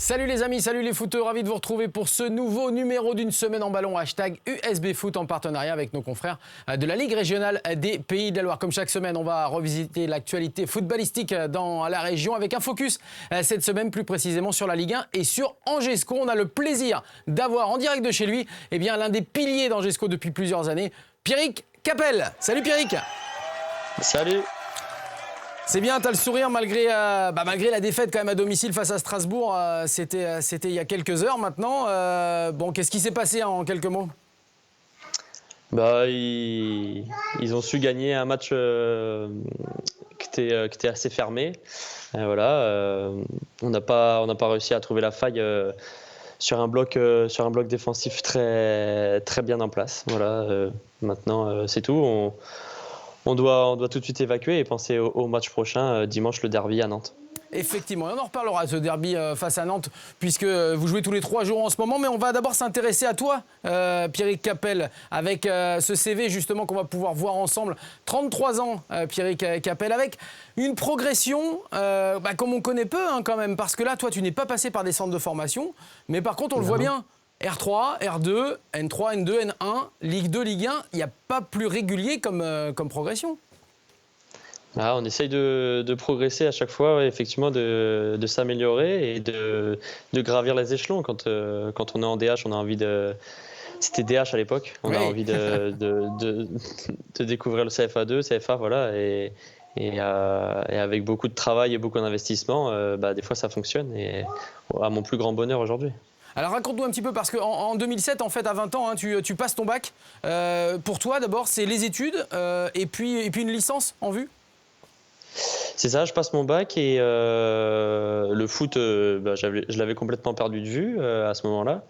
Salut les amis, salut les footeux, ravi de vous retrouver pour ce nouveau numéro d'une semaine en ballon, hashtag USB Foot en partenariat avec nos confrères de la Ligue régionale des Pays de la Loire. Comme chaque semaine, on va revisiter l'actualité footballistique dans la région avec un focus cette semaine plus précisément sur la Ligue 1 et sur Angesco. On a le plaisir d'avoir en direct de chez lui l'un des piliers d'Angesco depuis plusieurs années, Pierrick Capel. Salut Pierrick. Salut. C'est bien, t'as le sourire malgré la défaite quand même à domicile face à Strasbourg. C'était il y a quelques heures maintenant. Qu'est-ce qui s'est passé en quelques mots ? Ils ont su gagner un match qui était assez fermé. On n'a pas réussi à trouver la faille sur un bloc défensif très très bien en place. Maintenant c'est tout. On doit tout de suite évacuer et penser au match prochain, dimanche, le derby à Nantes. Effectivement, on en reparlera de ce derby face à Nantes, puisque vous jouez tous les 3 jours en ce moment. Mais on va d'abord s'intéresser à toi, Pierrick Capel, avec ce CV justement qu'on va pouvoir voir ensemble. 33 ans, Pierrick Capel, avec une progression comme on connaît peu quand même. Parce que là, toi, tu n'es pas passé par des centres de formation, mais par contre, on le voit bien. R3, R2, N3, N2, N1, Ligue 2, Ligue 1, il n'y a pas plus régulier comme progression. On essaye de progresser à chaque fois, effectivement, de s'améliorer et de gravir les échelons. Quand on est en DH, on a envie de... C'était DH à l'époque, on a envie de découvrir le CFA2, CFA, et avec beaucoup de travail et beaucoup d'investissement, des fois ça fonctionne, et à mon plus grand bonheur aujourd'hui. Alors raconte-nous un petit peu, parce qu'en 2007, en fait, à 20 ans, tu passes ton bac. Pour toi, d'abord, c'est les études et puis une licence en vue ? C'est ça, je passe mon bac et le foot, je l'avais complètement perdu de vue à ce moment-là.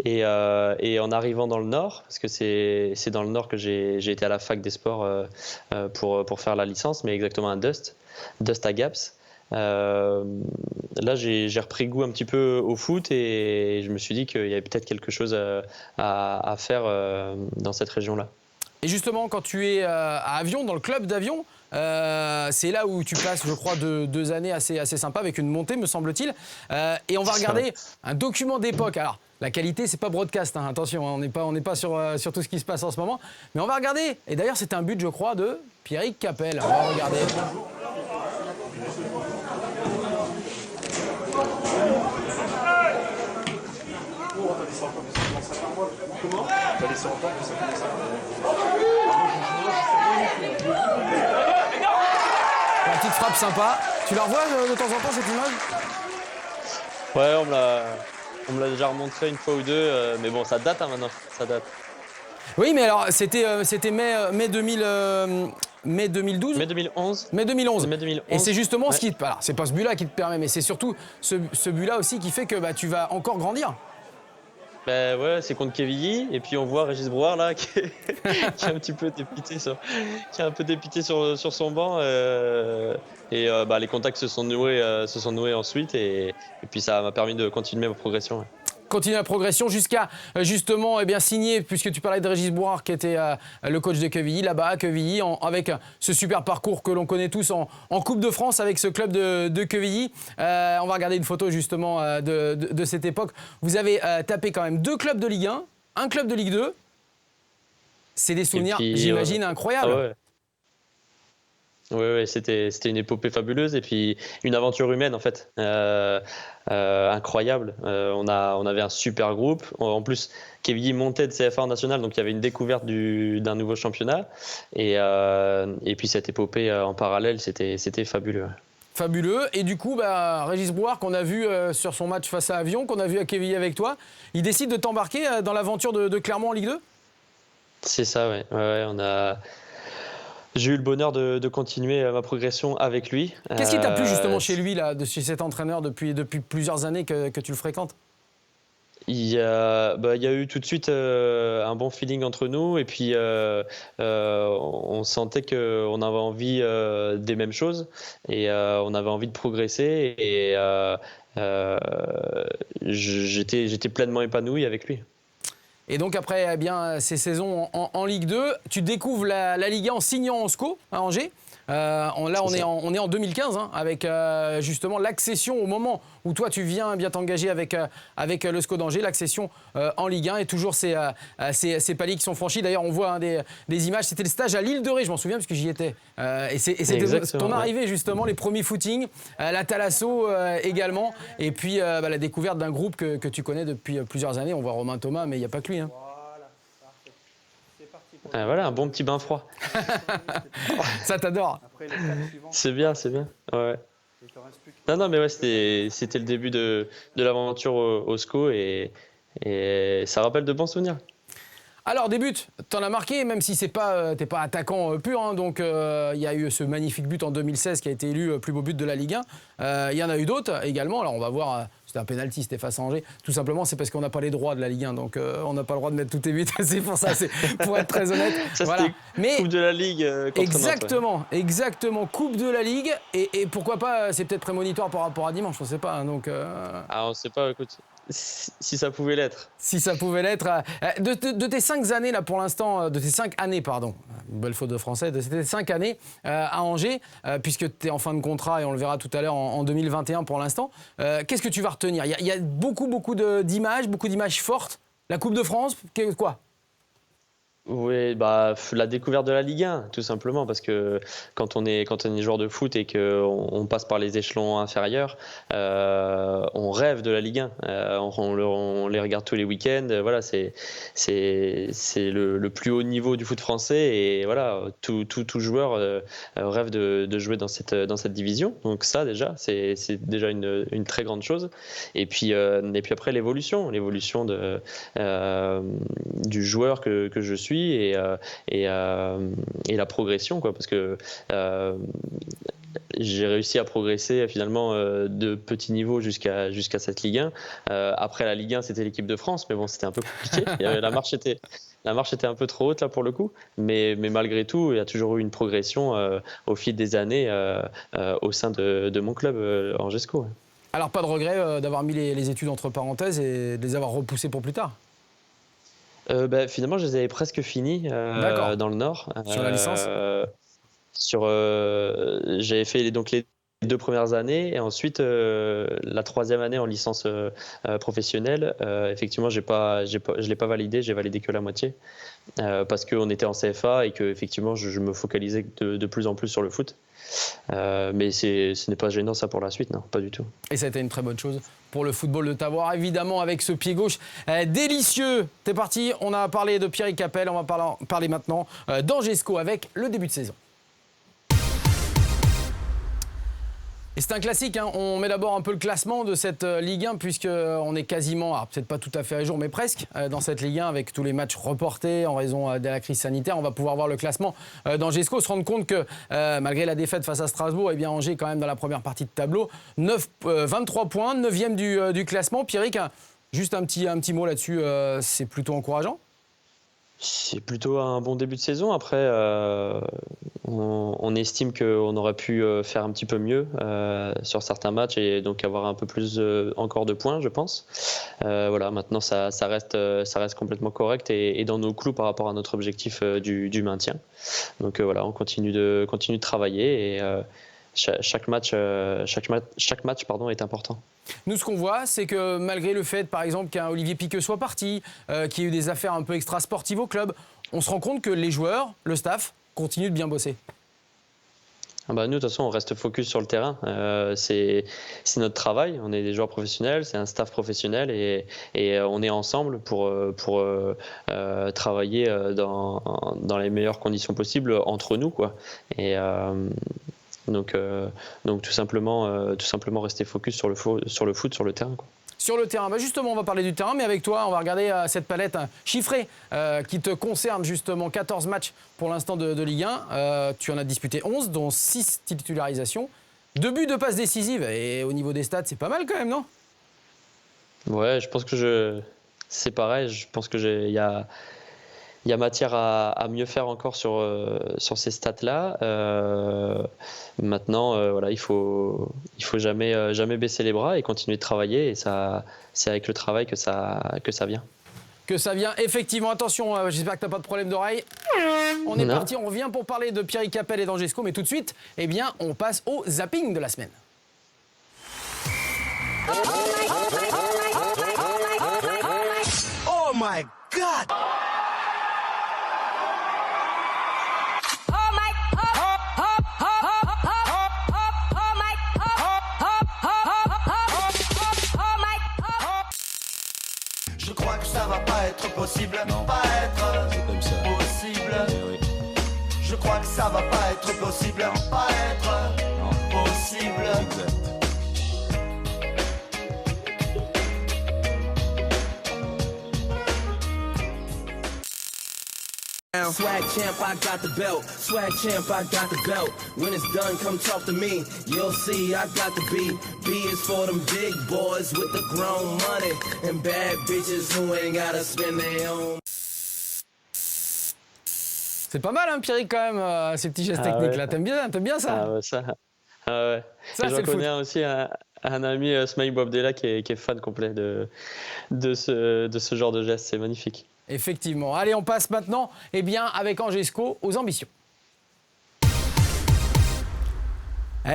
Et en arrivant dans le Nord, parce que c'est dans le Nord que j'ai été à la fac des sports pour faire la licence, mais exactement à Dust à Gap's. Là, j'ai repris goût un petit peu au foot et je me suis dit qu'il y avait peut-être quelque chose à faire dans cette région-là. Et justement, quand tu es à Avion, dans le club d'Avion, c'est là où tu passes, je crois, 2 années assez sympas avec une montée, me semble-t-il. Et on va regarder un document d'époque. Alors, la qualité, c'est pas broadcast, attention, on n'est pas sur tout ce qui se passe en ce moment. Mais on va regarder. Et d'ailleurs, c'est un but, je crois, de Pierrick Capel. On va regarder. La petite frappe sympa. Tu la revois de temps en temps, cette image ? Ouais, on me l'a déjà remontré une fois ou deux, mais bon, ça date maintenant, ça date. Oui, mais alors, c'était mai 2012 ? Mai 2011. Mai 2011. Mai 2011. Et c'est justement ce qui te... Alors, c'est pas ce but-là qui te permet, mais c'est surtout ce but-là aussi qui fait que tu vas encore grandir. C'est contre Quevilly, et puis on voit Régis Brouard là qui est un petit peu dépité sur son banc, les contacts se sont noués ensuite, et puis ça m'a permis de continuer ma progression. Ouais. Continue la progression jusqu'à justement signer, puisque tu parlais de Régis Brouard qui était le coach de Quevilly, là-bas à Quevilly, avec ce super parcours que l'on connaît tous en Coupe de France avec ce club de Quevilly. On va regarder une photo justement de cette époque. Vous avez tapé quand même 2 clubs de Ligue 1, un club de Ligue 2. C'est des souvenirs, j'imagine, incroyables. Ah ouais. Oui, c'était une épopée fabuleuse et puis une aventure humaine en fait, incroyable. On avait un super groupe. En plus, Quevilly montait de CFA en national, donc il y avait une découverte d'un nouveau championnat. Et puis cette épopée en parallèle, c'était fabuleux. Fabuleux. Et du coup, Régis Brouard, qu'on a vu sur son match face à Avion, qu'on a vu à Quevilly avec toi, il décide de t'embarquer dans l'aventure de Clermont en Ligue 2 ? C'est ça, ouais. J'ai eu le bonheur de continuer ma progression avec lui. Qu'est-ce qui t'a plu justement chez lui, chez cet entraîneur depuis plusieurs années que tu le fréquentes ? Il y a eu tout de suite un bon feeling entre nous, et puis on sentait qu'on avait envie des mêmes choses, et on avait envie de progresser, et j'étais pleinement épanoui avec lui. Et donc après ces saisons en Ligue 2, tu découvres la Ligue 1 en signant en SCO à Angers. On est en 2015 hein, avec justement l'accession au moment où toi tu viens bien t'engager avec le SCO d'Angers, l'accession en Ligue 1 et toujours ces paliers qui sont franchis. D'ailleurs, on voit des images. C'était le stage à l'Île de Ré, je m'en souviens parce que j'y étais. Et c'était ton arrivée justement, les premiers footings, la Thalasso également, et puis la découverte d'un groupe que tu connais depuis plusieurs années. On voit Romain Thomas, mais il n'y a pas que lui. Hein. Voilà, un bon petit bain froid. Ça t'adore. C'est bien. Ouais. Non, mais ouais, c'était le début de l'aventure au SCO et ça rappelle de bons souvenirs. Alors, des buts, t'en as marqué, même si t'es pas attaquant pur. Hein, donc, il y a eu ce magnifique but en 2016 qui a été élu plus beau but de la Ligue 1. Il y en a eu d'autres également. Alors, on va voir. C'était un pénalty, c'était face à Angers. Tout simplement, c'est parce qu'on n'a pas les droits de la Ligue 1. Donc, on n'a pas le droit de mettre tous tes buts. C'est pour ça, pour être très honnête. Ça, voilà. Mais Coupe de la Ligue contre exactement, Nantes, ouais. Exactement. Coupe de la Ligue. Et pourquoi pas, c'est peut-être prémonitoire par rapport à dimanche, on ne sait pas. Hein, donc, on ne sait pas, écoute. Si ça pouvait l'être. Si ça pouvait l'être. De tes 5 années, là, pour l'instant, de tes 5 années, pardon, une belle faute de français, de tes 5 années à Angers, puisque tu es en fin de contrat et on le verra tout à l'heure en 2021 pour l'instant, qu'est-ce que tu vas retenir ? Il y a beaucoup d'images, beaucoup d'images fortes. La Coupe de France, quoi ? Oui, la découverte de la Ligue 1, tout simplement, parce que quand on est joueur de foot et qu'on passe par les échelons inférieurs, on rêve de la Ligue 1. On les regarde tous les week-ends. Voilà, c'est le plus haut niveau du foot français et voilà, tout joueur rêve de jouer dans cette division. Donc ça, déjà, c'est déjà une très grande chose. Et puis après l'évolution du joueur que je suis. Et la progression, quoi, parce que j'ai réussi à progresser finalement de petit niveau jusqu'à cette Ligue 1. Après la Ligue 1, c'était l'équipe de France, mais bon, c'était un peu compliqué. La marche était un peu trop haute là pour le coup, mais malgré tout, il y a toujours eu une progression au fil des années au sein de mon club Angers SCO. Ouais. Alors pas de regret d'avoir mis les études entre parenthèses et de les avoir repoussées pour plus tard. Finalement, je les avais presque finis dans le Nord. Sur la licence j'avais fait donc les 2 premières années et ensuite la 3e année en licence professionnelle. Effectivement, je l'ai pas validé, j'ai validé que la moitié parce qu'on était en CFA et que effectivement, je me focalisais de plus en plus sur le foot. Mais ce n'est pas gênant ça pour la suite, non, pas du tout. Et ça a été une très bonne chose pour le football de t'avoir évidemment avec ce pied gauche délicieux. T'es parti, on a parlé de Pierrick Capel, on va parler maintenant d'Angers SCO avec le début de saison. Et c'est un classique, hein. On met d'abord un peu le classement de cette Ligue 1 puisqu'on est quasiment, alors peut-être pas tout à fait à jour, mais presque dans cette Ligue 1 avec tous les matchs reportés en raison de la crise sanitaire. On va pouvoir voir le classement d'Angers SCO, se rendre compte que malgré la défaite face à Strasbourg, eh bien Angers est quand même dans la première partie de tableau. 23 points, 9e du classement. Pierrick, juste un petit mot là-dessus, c'est plutôt encourageant ? C'est plutôt un bon début de saison. Après, on estime qu'on aurait pu faire un petit peu mieux sur certains matchs et donc avoir un peu plus encore de points, je pense. Voilà, maintenant, ça reste complètement correct et dans nos clous par rapport à notre objectif du maintien. Donc voilà, on continue de travailler et chaque match est important. Nous, ce qu'on voit, c'est que malgré le fait, par exemple, qu'un Olivier Piqueux soit parti, qu'il y ait eu des affaires un peu extra-sportives au club, on se rend compte que les joueurs, le staff, continuent de bien bosser. Nous, de toute façon, on reste focus sur le terrain. C'est notre travail. On est des joueurs professionnels, c'est un staff professionnel et on est ensemble pour travailler dans les meilleures conditions possibles entre nous, quoi. Et donc tout simplement rester focus sur le foot, sur le terrain, quoi. Sur le terrain, justement, on va parler du terrain, mais avec toi, on va regarder cette palette chiffrée qui te concerne justement 14 matchs pour l'instant de Ligue 1. Tu en as disputé 11, dont 6 titularisations. 2 buts, 2 passes décisives. Et au niveau des stats, c'est pas mal quand même, non ? Ouais, je pense que c'est pareil. Je pense que il y a matière à mieux faire encore sur ces stats-là. Maintenant, voilà, il faut jamais baisser les bras et continuer de travailler. Et ça, c'est avec le travail que ça vient. Que ça vient, effectivement. Attention, j'espère que tu n'as pas de problème d'oreille. On est parti, on revient pour parler de Pierrick Capel et d'Angesco, mais tout de suite, eh bien, on passe au zapping de la semaine. Oh my God! Je crois que ça va pas être possible, Non. pas être C'est comme ça. possible. Eh oui. Je crois que ça va pas être possible, pas être Non. possible. Exact. Swag champ, I got the belt. Swag champ, I got the belt. When it's done, come talk to me. You'll see I got the B. B is for them big boys with the grown money and bad bitches who ain't gotta spend their own. C'est pas mal, hein, Pierrick, quand même, ces petits gestes techniques là. T'aimes bien ça? Ah ouais, ça. Ah ouais. Ça, Et c'est j'en le connais aussi un ami, Smile Bob Della, qui est fan complet de ce genre de geste. C'est magnifique. Effectivement. Allez, on passe maintenant, eh bien, avec Angesco, aux ambitions.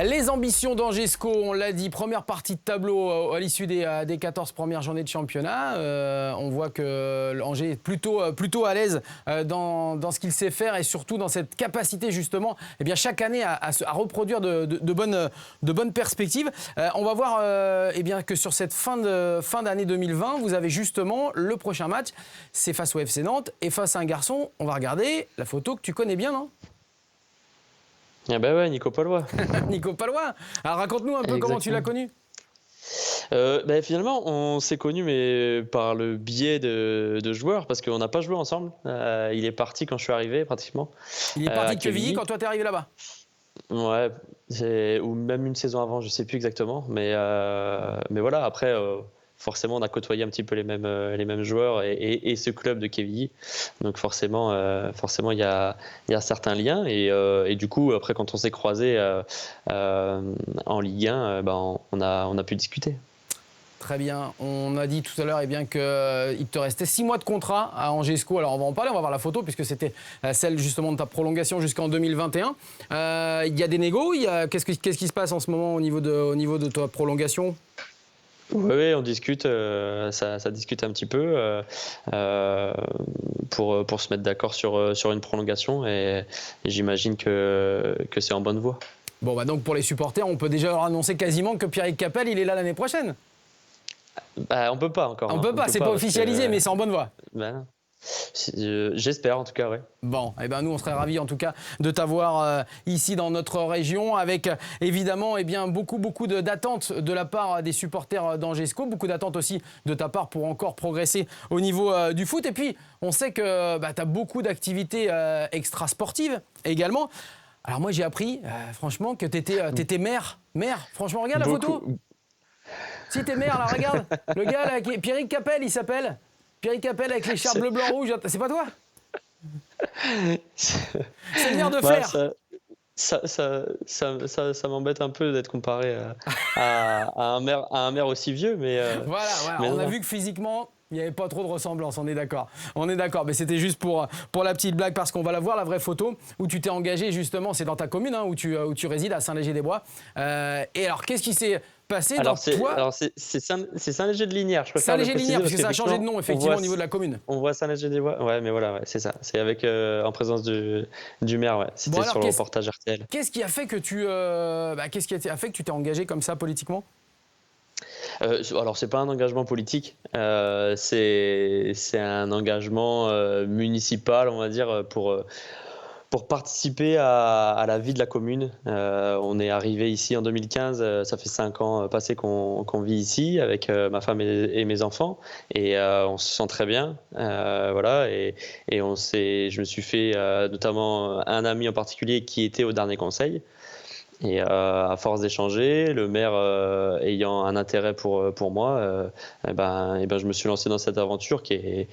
Les ambitions d'Angesco, on l'a dit, première partie de tableau à l'issue des 14 premières journées de championnat. On voit que Angers est plutôt à l'aise dans ce qu'il sait faire et surtout dans cette capacité justement, eh bien, chaque année à reproduire de bonnes perspectives. On va voir eh bien, que sur cette fin d'année 2020, vous avez justement le prochain match, c'est face au FC Nantes et face à un garçon. On va regarder la photo que tu connais bien, non ? Ah bah ouais, Nico Palois. Nico Palois. Alors raconte-nous un peu comment tu l'as connu. Finalement, on s'est connus mais par le biais de joueurs parce qu'on n'a pas joué ensemble. Il est parti quand je suis arrivé pratiquement. Il est parti de Quevilly Quevilly quand toi t'es arrivé là-bas. Ouais, ou même une saison avant, je sais plus exactement. Mais voilà, après, forcément, on a côtoyé un petit peu les mêmes joueurs et ce club de Quevilly. Donc forcément, il y a certains liens. Et du coup, après, quand on s'est croisés en Ligue 1, on a pu discuter. Très bien. On a dit tout à l'heure eh bien, qu'il te restait 6 mois de contrat à Angesco. Alors on va en parler, on va voir la photo puisque c'était celle justement de ta prolongation jusqu'en 2021. Il y a des négos, qu'est-ce qui se passe en ce moment au niveau de ta prolongation ? Oui, on discute, ça discute un petit peu pour se mettre d'accord sur une prolongation et j'imagine que c'est en bonne voie. Bon, bah donc pour les supporters, on peut déjà leur annoncer quasiment que Pierrick Capel, il est là l'année prochaine. On peut pas encore. On peut pas, c'est pas officialisé, mais c'est en bonne voie. Non. J'espère en tout cas, ouais. Bon, eh ben nous on serait ravis en tout cas de t'avoir ici dans notre région avec évidemment eh bien, beaucoup d'attentes de la part des supporters d'Angesco, beaucoup d'attentes aussi de ta part pour encore progresser au niveau du foot. Et puis on sait que tu as beaucoup d'activités extrasportives également. Alors moi j'ai appris franchement que t'étais maire. Franchement regarde la photo. Si t'es maire là, regarde. Le gars là, Pierrick Capel il s'appelle. Pierrick Capel avec l'écharpe bleu, blanc, rouge, c'est pas toi? C'est le maire de Flair. Ça m'embête un peu d'être comparé à un maire aussi vieux, mais voilà. Mais on a non. vu que physiquement, il n'y avait pas trop de ressemblance, on est d'accord. Mais c'était juste pour la petite blague, parce qu'on va la voir, la vraie photo, où tu t'es engagé justement, c'est dans ta commune, où tu résides, à Saint-Léger-des-Bois. Et alors, qu'est-ce qui s'est passé dans toi? Alors c'est Saint-Léger de Linières, je préfère Saint-Léger de Linières, parce que ça a changé de nom, effectivement, au niveau de la commune. On voit Saint-Léger-des-Bois, ouais, mais voilà, ouais, c'est ça. C'est avec, en présence du maire, ouais. C'était Bon, alors, sur le reportage RTL. Qu'est-ce qui a fait que tu t'es engagé comme ça politiquement? Alors, c'est pas un engagement politique, c'est un engagement municipal, on va dire, pour participer à la vie de la commune. On est arrivé ici en 2015, ça fait 5 ans passés qu'on vit ici avec ma femme et mes enfants, et on se sent très bien, voilà, et je me suis fait notamment un ami en particulier qui était au dernier conseil. Et à force d'échanger, le maire ayant un intérêt pour moi, je me suis lancé dans cette aventure qui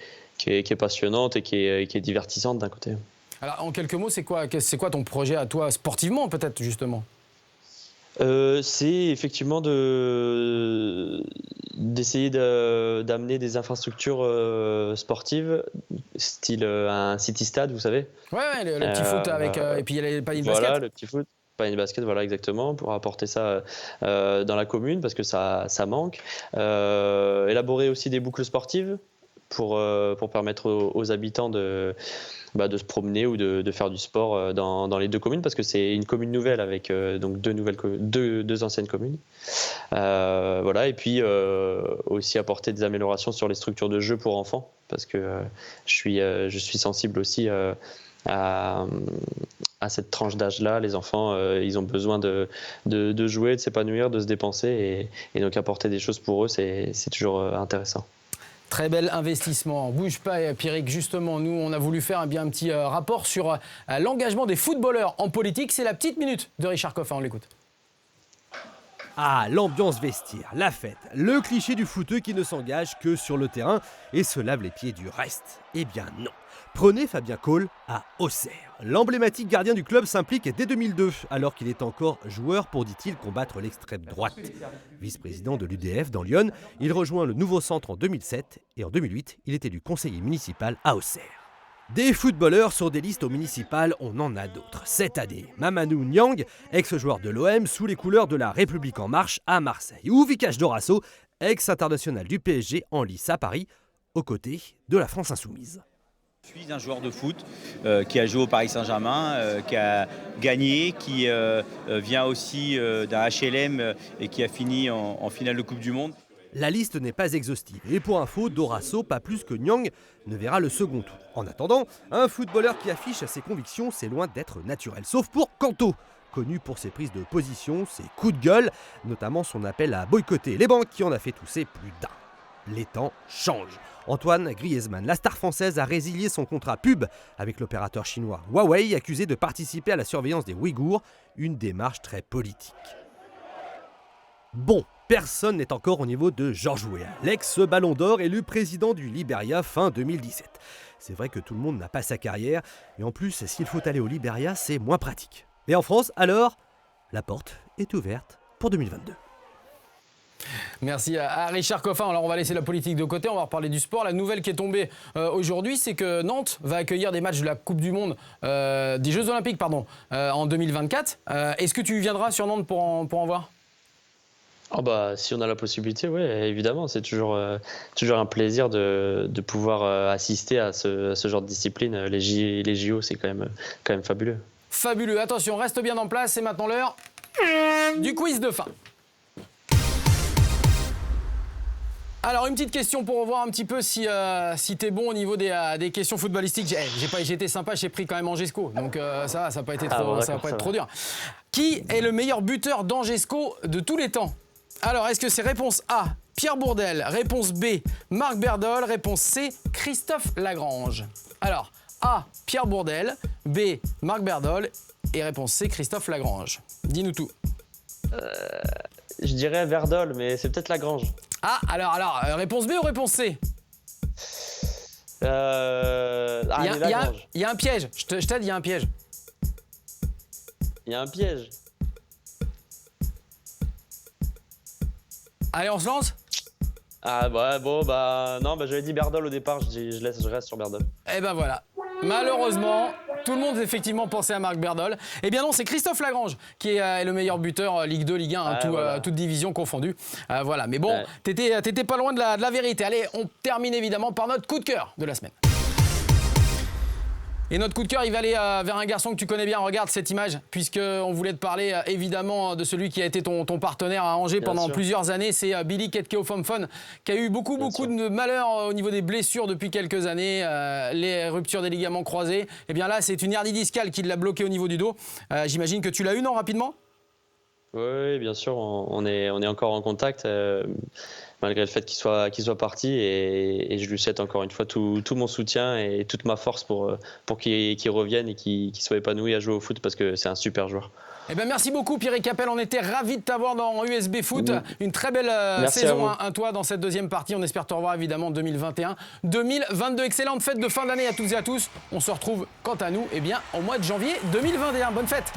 est passionnante et qui est divertissante d'un côté. Alors, en quelques mots, c'est quoi ton projet à toi, sportivement peut-être, justement? C'est effectivement d'essayer d'amener des infrastructures sportives, style un city stade, vous savez. Ouais, le petit foot avec et puis il y a les paniers de basket. Voilà, le petit foot. Panier de basket, voilà, exactement, pour apporter ça dans la commune parce que ça manque. Élaborer aussi des boucles sportives pour permettre aux habitants de se promener ou de faire du sport dans les deux communes parce que c'est une commune nouvelle avec donc deux anciennes communes. Voilà, et puis aussi apporter des améliorations sur les structures de jeu pour enfants parce que je suis sensible aussi à cette tranche d'âge-là. Les enfants, ils ont besoin de jouer, de s'épanouir, de se dépenser et donc apporter des choses pour eux, c'est toujours intéressant. Très bel investissement. Bouge pas, Pierrick. Justement, nous, on a voulu faire un petit rapport sur l'engagement des footballeurs en politique. C'est la petite minute de Richard Coffin. On l'écoute. Ah, l'ambiance vestiaire, la fête, le cliché du footeux qui ne s'engage que sur le terrain et se lave les pieds du reste. Eh bien non. Prenez Fabien Cole à Auxerre. L'emblématique gardien du club s'implique dès 2002, alors qu'il est encore joueur pour, dit-il, combattre l'extrême droite. Vice-président de l'UDF dans Lyon, il rejoint le Nouveau Centre en 2007 et en 2008, il est élu conseiller municipal à Auxerre. Des footballeurs sur des listes au municipal, on en a d'autres. Cette année, Mamadou Niang, ex-joueur de l'OM sous les couleurs de la République En Marche à Marseille. Ou Vikash Dorasso, ex-international du PSG en lice à Paris, aux côtés de la France Insoumise. Je suis un joueur de foot qui a joué au Paris Saint-Germain, qui a gagné, qui vient aussi d'un HLM et qui a fini en finale de Coupe du Monde. La liste n'est pas exhaustive. Et pour info, Dorasso, pas plus que Niang, ne verra le second tour. En attendant, un footballeur qui affiche ses convictions, c'est loin d'être naturel. Sauf pour Kanto, connu pour ses prises de position, ses coups de gueule, notamment son appel à boycotter les banques qui en a fait tousser plus d'un. Les temps changent. Antoine Griezmann, la star française, a résilié son contrat pub avec l'opérateur chinois Huawei, accusé de participer à la surveillance des Ouïghours, une démarche très politique. Bon, personne n'est encore au niveau de George Weah, l'ex-ballon d'or élu président du Liberia fin 2017. C'est vrai que tout le monde n'a pas sa carrière, et en plus, s'il faut aller au Liberia, c'est moins pratique. Et en France, alors, la porte est ouverte pour 2022. Merci à Richard Coffin. Alors on va laisser la politique de côté, on va reparler du sport. La nouvelle qui est tombée aujourd'hui, c'est que Nantes va accueillir des matchs de la Coupe du Monde, des Jeux Olympiques en 2024. Est-ce que tu viendras sur Nantes pour en voir ? Si on a la possibilité, oui, évidemment. C'est toujours un plaisir de pouvoir assister à ce genre de discipline. Les JO, c'est quand même fabuleux. Fabuleux. Attention, reste bien en place. C'est maintenant l'heure du quiz de fin. Alors, une petite question pour voir un petit peu si t'es bon au niveau des questions footballistiques. J'ai été sympa, j'ai pris quand même Angesco. Donc ça va pas être trop dur. Qui est le meilleur buteur d'Angesco de tous les temps ? Alors, est-ce que c'est réponse A, Pierre Bourdelle, réponse B, Marc Berdol, réponse C, Christophe Lagrange. Alors, A, Pierre Bourdelle, B, Marc Berdol et réponse C, Christophe Lagrange. Dis-nous tout. Je dirais Verdol, mais c'est peut-être Lagrange. Ah, alors, réponse B ou réponse C ? Lagrange. Il y a un piège. Je t'aide, il y a un piège. Il y a un piège. Allez, on se lance ? J'avais dit Berdol au départ, je reste sur Berdol. Eh ben voilà. Malheureusement, tout le monde effectivement pensait à Marc Berdol. Eh bien non, c'est Christophe Lagrange qui est le meilleur buteur Ligue 2, Ligue 1, toute division confondue. Voilà, mais bon, t'étais pas loin de la vérité. Allez, on termine évidemment par notre coup de cœur de la semaine. Et notre coup de cœur, il va aller vers un garçon que tu connais bien. Regarde cette image, puisqu'on voulait te parler évidemment de celui qui a été ton partenaire à Angers pendant plusieurs années. C'est Billy Ketkeo-Fomfon, qui a eu beaucoup de malheurs au niveau des blessures depuis quelques années, les ruptures des ligaments croisés. Et bien là, c'est une hernie discale qui l'a bloqué au niveau du dos. J'imagine que tu l'as eu, non, rapidement ? Oui, bien sûr, on est encore en contact. Malgré le fait qu'il soit parti et je lui souhaite encore une fois tout mon soutien et toute ma force pour qu'il revienne et qu'il soit épanoui à jouer au foot parce que c'est un super joueur. Eh ben merci beaucoup Pierrick Capel, on était ravis de t'avoir dans USB Foot. Une très belle saison à toi dans cette deuxième partie. On espère te revoir évidemment en 2021. 2022, excellente fête de fin d'année à toutes et à tous. On se retrouve quant à nous au mois de janvier 2021. Bonne fête.